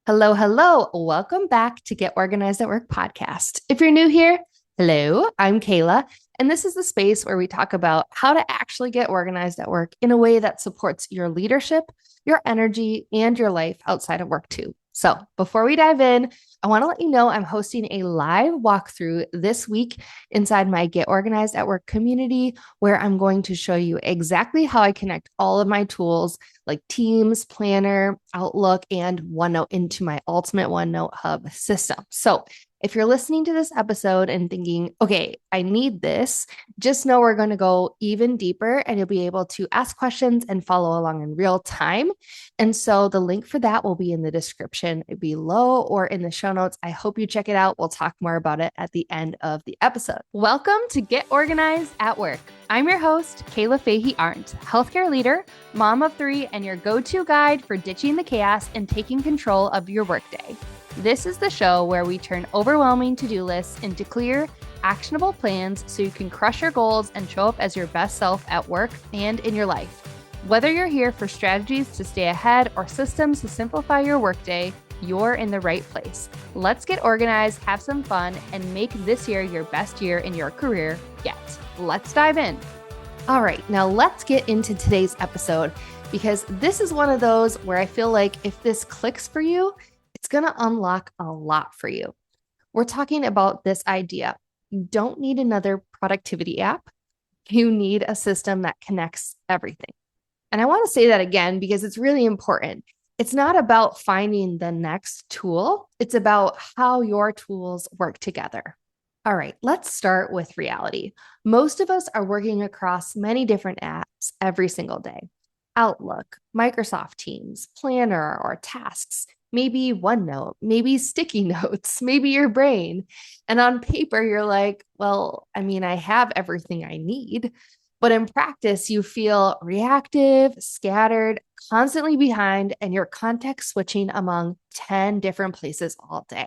Hello, hello. Welcome back to Get Organized at Work podcast. If you're new here, hello, I'm Kayla, and this is the space where we talk about how to actually get organized at work in a way that supports your leadership, your energy, and your life outside of work too. So before we dive in, I want to let you know I'm hosting a live walkthrough this week inside my Get Organized at Work community, where I'm going to show you exactly how I connect all of my tools like Teams, Planner, Outlook, and OneNote into my ultimate OneNote hub system. So if you're listening to this episode and thinking, okay, I need this, just know we're going to go even deeper and you'll be able to ask questions and follow along in real time. And so the link for that will be in the description below or in the show notes. I hope you check it out. We'll talk more about it at the end of the episode. Welcome to Get Organized at Work. I'm your host, Kayla Fahey-Ahrndt, healthcare leader, mom of three, and your go-to guide for ditching the chaos and taking control of your workday. This is the show where we turn overwhelming to-do lists into clear, actionable plans so you can crush your goals and show up as your best self at work and in your life. Whether you're here for strategies to stay ahead or systems to simplify your workday, you're in the right place. Let's get organized, have some fun, and make this year your best year in your career yet. Let's dive in. All right, now let's get into today's episode because this is one of those where I feel like if this clicks for you, it's going to unlock a lot for you. We're talking about this idea. You don't need another productivity app. You need a system that connects everything. And I want to say that again because it's really important. It's not about finding the next tool. It's about how your tools work together. All right, let's start with reality. Most of us are working across many different apps every single day. Outlook, Microsoft Teams, Planner, or tasks, maybe OneNote, maybe sticky notes, maybe your brain. And on paper, you're like, well, I have everything I need. But in practice, you feel reactive, scattered, constantly behind, and you're context switching among 10 different places all day.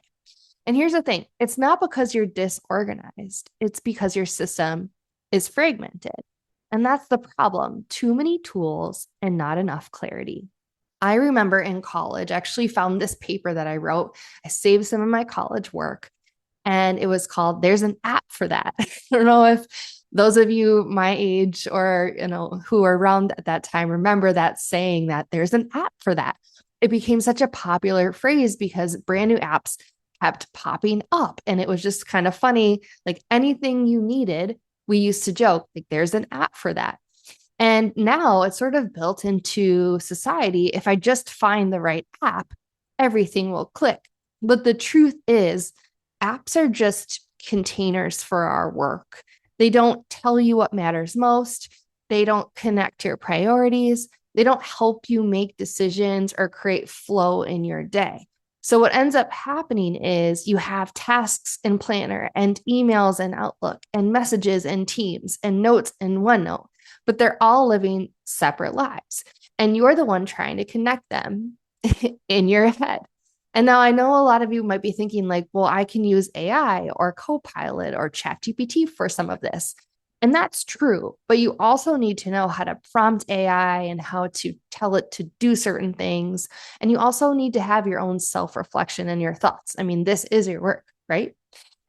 And here's the thing, it's not because you're disorganized, it's because your system is fragmented. And that's the problem. Too many tools and not enough clarity. I remember in college, I actually found this paper that I wrote. I saved some of my college work and it was called There's an App for That. I don't know if those of you my age or who are around at that time remember that saying that there's an app for that. It became such a popular phrase because brand new apps kept popping up and it was just kind of funny. Like anything you needed, we used to joke like there's an app for that. And now it's sort of built into society. If I just find the right app, everything will click. But the truth is, apps are just containers for our work. They don't tell you what matters most. They don't connect your priorities. They don't help you make decisions or create flow in your day. So what ends up happening is you have tasks in Planner and emails in Outlook and messages in Teams and notes in OneNote, but they're all living separate lives. And you're the one trying to connect them in your head. And now I know a lot of you might be thinking like, well, I can use AI or Copilot or ChatGPT for some of this. And that's true, but you also need to know how to prompt AI and how to tell it to do certain things. And you also need to have your own self-reflection and your thoughts. This is your work, right?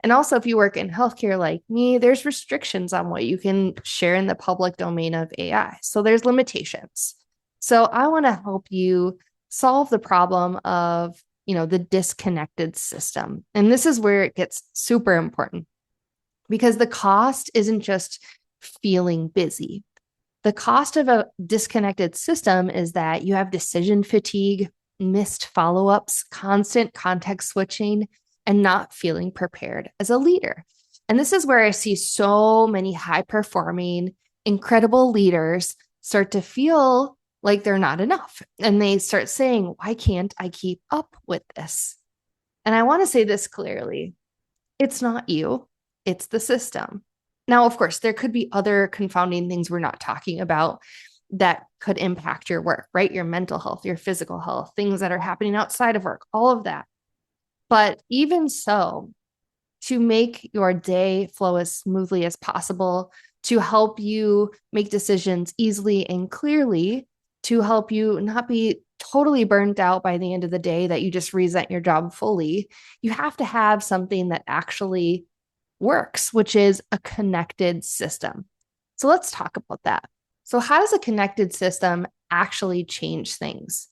And also, if you work in healthcare like me, there's restrictions on what you can share in the public domain of AI. So there's limitations. So I want to help you solve the problem of, the disconnected system. And this is where it gets super important because the cost isn't just feeling busy. The cost of a disconnected system is that you have decision fatigue, missed follow-ups, constant context switching, and not feeling prepared as a leader. And this is where I see so many high-performing, incredible leaders start to feel like they're not enough. And they start saying, why can't I keep up with this? And I want to say this clearly. It's not you, it's the system. Now, of course, there could be other confounding things we're not talking about that could impact your work, right? Your mental health, your physical health, things that are happening outside of work, all of that. But even so, to make your day flow as smoothly as possible, to help you make decisions easily and clearly, to help you not be totally burnt out by the end of the day that you just resent your job fully, you have to have something that actually works, which is a connected system. So let's talk about that. So how does a connected system actually change things?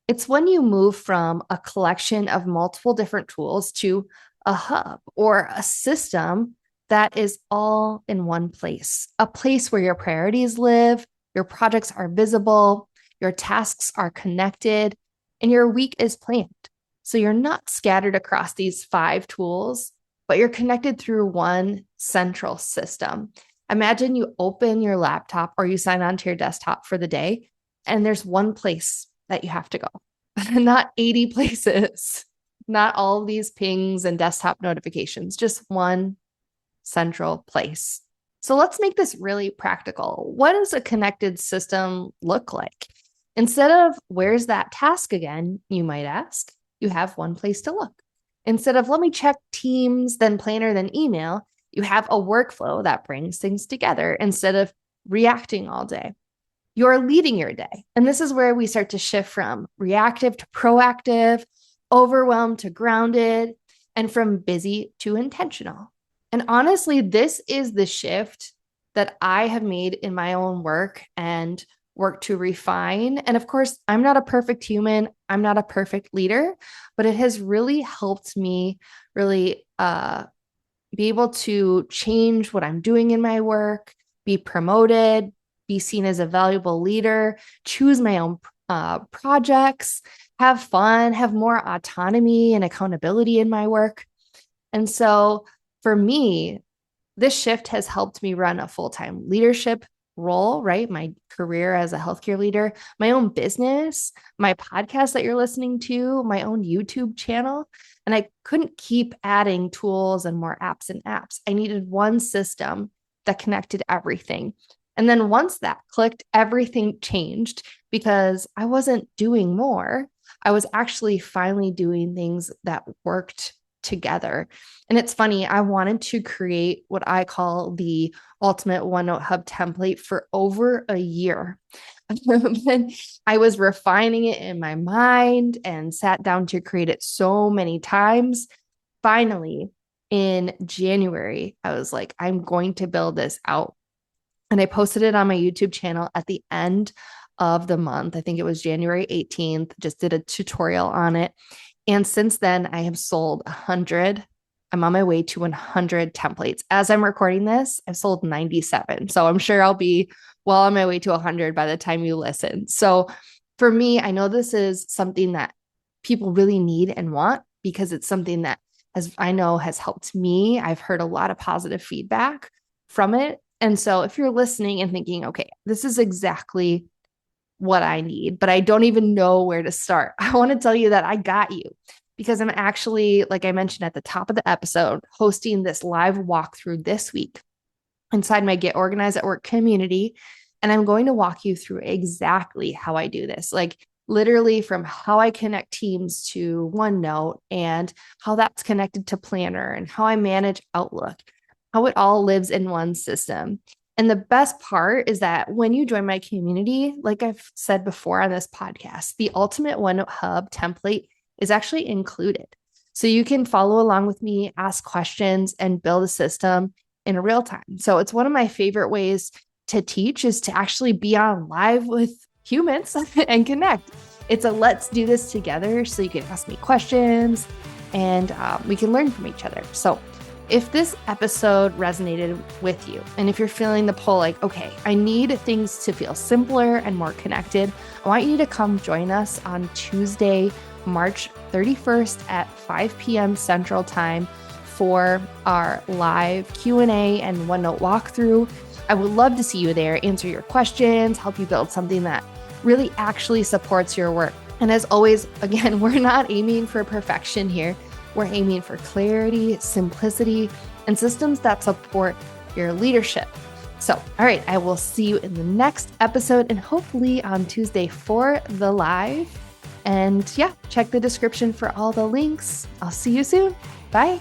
It's when you move from a collection of multiple different tools to a hub or a system that is all in one place, a place where your priorities live, your projects are visible, your tasks are connected, and your week is planned. So you're not scattered across these 5 tools, but you're connected through one central system. Imagine you open your laptop or you sign on to your desktop for the day, and there's one place that you have to go, not 80 places, not all of these pings and desktop notifications, just one central place. So let's make this really practical. What does a connected system look like? Instead of where's that task again, you might ask, you have one place to look. Instead of let me check Teams, then Planner, then email, you have a workflow that brings things together instead of reacting all day. You're leading your day. And this is where we start to shift from reactive to proactive, overwhelmed to grounded, and from busy to intentional. And honestly, this is the shift that I have made in my own work and work to refine. And of course, I'm not a perfect human. I'm not a perfect leader, but it has really helped me really be able to change what I'm doing in my work, be promoted, be seen as a valuable leader, choose my own projects, have fun, have more autonomy and accountability in my work. And so for me, this shift has helped me run a full-time leadership role, right? My career as a healthcare leader, my own business, my podcast that you're listening to, my own YouTube channel. And I couldn't keep adding tools and more apps and apps. I needed one system that connected everything. And then once that clicked, everything changed because I wasn't doing more. I was actually finally doing things that worked together. And it's funny, I wanted to create what I call the ultimate OneNote Hub template for over a year. And I was refining it in my mind and sat down to create it so many times. Finally, in January, I was like, I'm going to build this out. And I posted it on my YouTube channel at the end of the month. I think it was January 18th, just did a tutorial on it. And since then, I have sold 100. I'm on my way to 100 templates. As I'm recording this, I've sold 97. So I'm sure I'll be well on my way to 100 by the time you listen. So for me, I know this is something that people really need and want because it's something that, as I know, has helped me. I've heard a lot of positive feedback from it. And so if you're listening and thinking, okay, this is exactly what I need, but I don't even know where to start, I want to tell you that I got you because I'm actually, like I mentioned at the top of the episode, hosting this live walkthrough this week inside my Get Organized at Work community. And I'm going to walk you through exactly how I do this, like literally from how I connect teams to OneNote and how that's connected to Planner and how I manage Outlook, how it all lives in one system. And the best part is that when you join my community, like I've said before on this podcast, the ultimate OneNote Hub template is actually included. So you can follow along with me, ask questions, and build a system in real time. So it's one of my favorite ways to teach is to actually be on live with humans and connect. It's a let's do this together so you can ask me questions and we can learn from each other. So if this episode resonated with you, and if you're feeling the pull, like, okay, I need things to feel simpler and more connected, I want you to come join us on Tuesday, March 31st at 5 p.m. Central Time for our live Q&A and OneNote walkthrough. I would love to see you there, answer your questions, help you build something that really actually supports your work. And as always, again, we're not aiming for perfection here. We're aiming for clarity, simplicity, and systems that support your leadership. So, all right, I will see you in the next episode and hopefully on Tuesday for the live. And yeah, check the description for all the links. I'll see you soon. Bye.